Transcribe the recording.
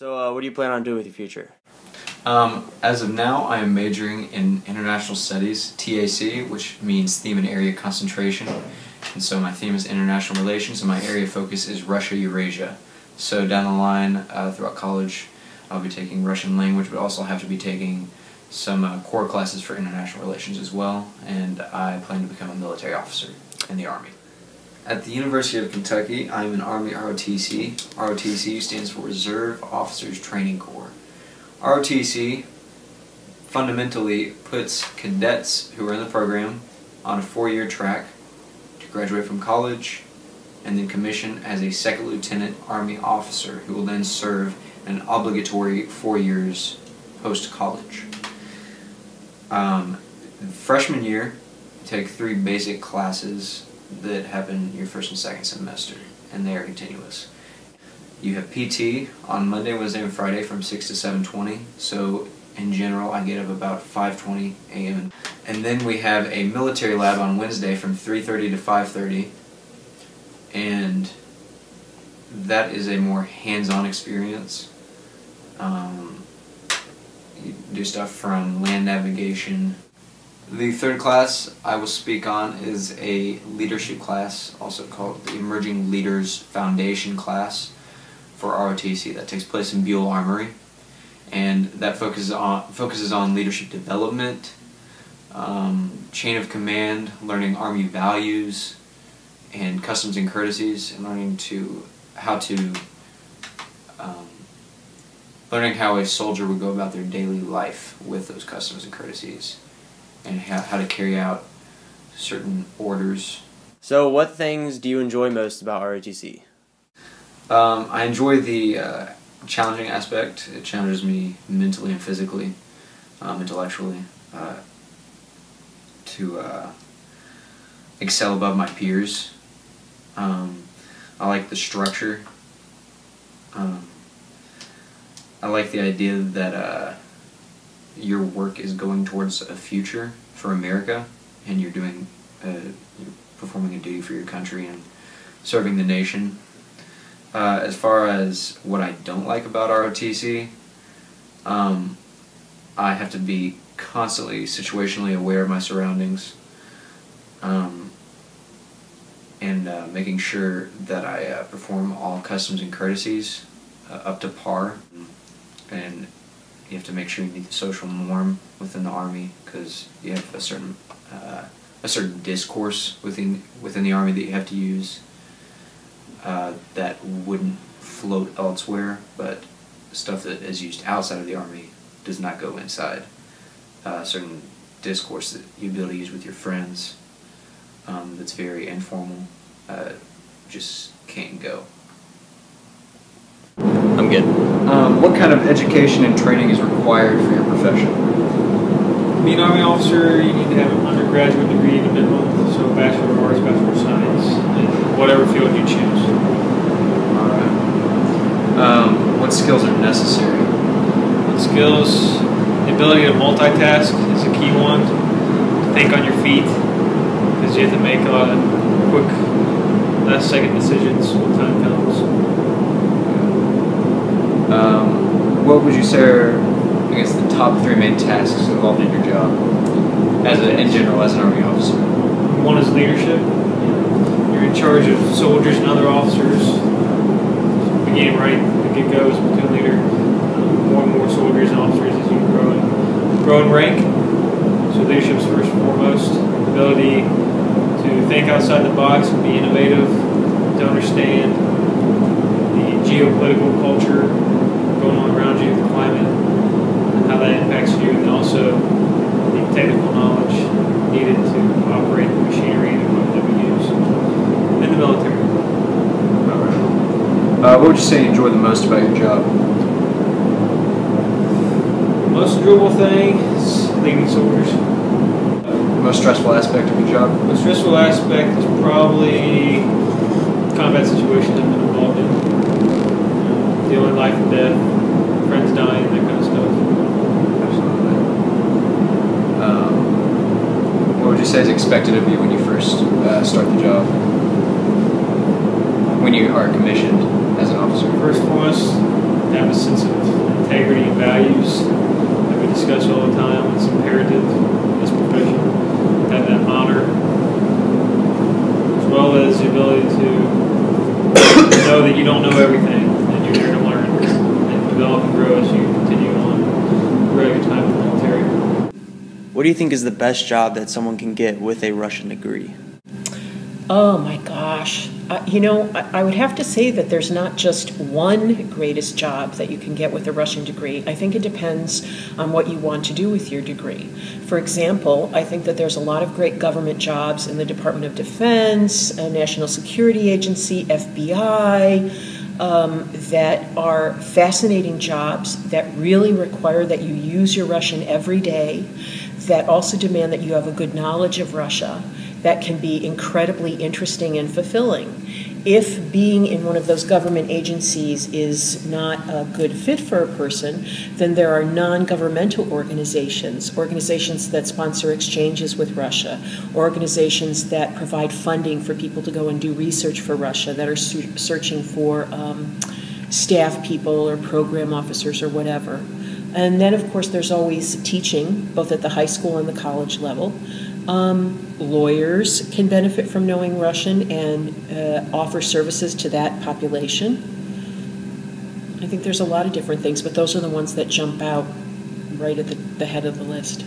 So, what do you plan on doing with your future? As of now, I am majoring in International Studies, TAC, which means Theme and Area Concentration. And so my theme is International Relations, and my area of focus is Russia-Eurasia. So down the line, throughout college, I'll be taking Russian language, but also have to be taking some core classes for international relations as well, and I plan to become a military officer in the Army. At the University of Kentucky, I'm in Army ROTC. ROTC stands for Reserve Officers Training Corps. ROTC fundamentally puts cadets who are in the program on a 4-year track to graduate from college and then commission as a second lieutenant Army officer who will then serve an obligatory 4 years post-college. Freshman year, you take 3 basic classes that happen your first and second semester, and they are continuous. You have PT on Monday, Wednesday, and Friday from 6 to 7:20, so in general I get up about 5:20 a.m. And then we have a military lab on Wednesday from 3:30 to 5:30, and that is a more hands-on experience. You do stuff from land navigation. The third class I will speak on is a leadership class, also called the Emerging Leaders Foundation class for ROTC. That takes place in Buell Armory, and that focuses on leadership development, chain of command, learning Army values and customs and courtesies, and learning how a soldier would go about their daily life with those customs and courtesies, and how to carry out certain orders. So, what things do you enjoy most about ROTC? I enjoy the challenging aspect. It challenges me mentally and physically, intellectually, to excel above my peers. I like the structure. I like the idea that your work is going towards a future for America, and you're performing a duty for your country and serving the nation. As far as what I don't like about ROTC, I have to be constantly situationally aware of my surroundings, and making sure that I perform all customs and courtesies up to par. And you have to make sure you meet the social norm within the Army, because you have a certain discourse within the Army that you have to use that wouldn't float elsewhere, but stuff that is used outside of the Army does not go inside. Certain discourse that you'd be able to use with your friends that's very informal just can't go. I'm good. What kind of education and training is required for your profession? To be an Army officer, you need to have an undergraduate degree at a minimum, so Bachelor of Arts, Bachelor of Science, in whatever field you choose. Alright. What skills are necessary? Skills, the ability to multitask is a key one. To think on your feet, because you have to make a lot of quick last-second decisions when time comes. What would you say are, I guess, the top 3 main tasks involved in your job, in general, as an Army officer? One is leadership. You're in charge of soldiers and other officers. Beginning right at the get-go as a platoon leader. More and more soldiers and officers as you grow in rank. So leadership is first and foremost. Ability to think outside the box and be innovative, to understand the geopolitical culture going on around you, the climate, and how that impacts you, and also the technical knowledge needed to operate the machinery and equipment that we use in the military. What would you say you enjoy the most about your job? The most enjoyable thing is leading soldiers. The most stressful aspect of your job? The most stressful aspect is probably combat situations I've been involved in. Dealing with life and death, friends dying, that kind of stuff. Absolutely. What would you say is expected of you when you first start the job? When you are commissioned as an officer? First and foremost, have a sense of integrity and values that we discuss all the time. It's imperative in this profession. Have that honor, as well as the ability to know that you don't know everything, and you're there to learn and develop and grow as you continue on throughout your time in the military. What do you think is the best job that someone can get with a Russian degree? Oh my gosh. I would have to say that there's not just one greatest job that you can get with a Russian degree. I think it depends on what you want to do with your degree. For example, I think that there's a lot of great government jobs in the Department of Defense, National Security Agency, FBI, that are fascinating jobs that really require that you use your Russian every day, that also demand that you have a good knowledge of Russia, that can be incredibly interesting and fulfilling. If being in one of those government agencies is not a good fit for a person, then there are non-governmental organizations that sponsor exchanges with Russia, organizations that provide funding for people to go and do research for Russia, that are searching for staff people or program officers or whatever. And then, of course, there's always teaching, both at the high school and the college level. Lawyers can benefit from knowing Russian and offer services to that population. I think there's a lot of different things, but those are the ones that jump out right at the head of the list.